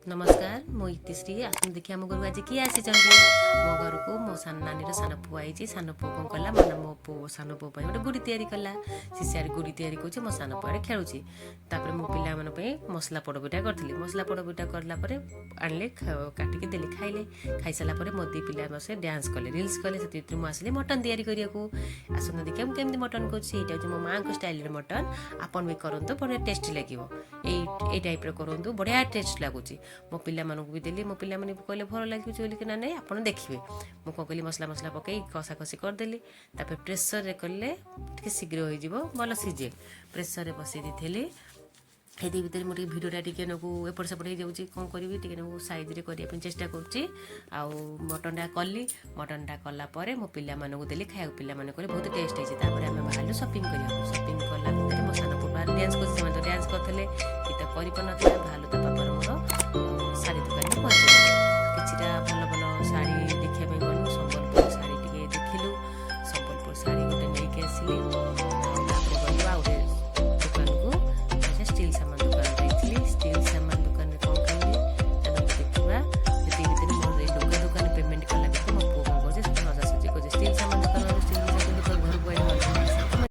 नमस्कार मो इतिश्री आसु देखिए आम घर आज किए आसी मो घर को मो नानी सान पुआ आई सान पुआ कौन कला मैंने मो पु सान पुआ गोटे गुड़ी तैयारी कला सी सियार गुड़ी तैयारी कर मो सान पुआ खेलुची मो पे मसला पोड़पिठा करी मसला पोड़पिठा करापर आनले काटिकी देली खाइले खाई सारापर मो दी पिला मसे डांस कले रिल्स कले से मुझे मटन तैयारी करने आसना देखिए मुझे केमी मटन कर मो माँ को स्टाइल मटन आपन भी करूँ बढ़िया टेस्टी लगे ये टाइप करूँ बढ़िया टेस्ट लगुच मो पिला भी देली मो पिला कहले भल लगे बोलिक ना नहीं आप देखिए मुझे कौन कली मसला मसला पकई कषा कषि करदेली प्रेसर रे कले टे शीघ्र हो भल सीझे प्रेसर रे बसई दी ये भितर मुझे भिडियोटा टे नकु एपट सेपट हो जाऊँगी कौन करी टे नकु सैज्रे करने चेष्टा करुँच मटनटा कली मटनटा कलापर मो पिला देली खाया पिला कहले बहुत टेस्ट होती आम बाहर सपिंग सपिंग कला मो सान पुआ डांस कर डांस करते कि तो कर बाहर तो पापर मोर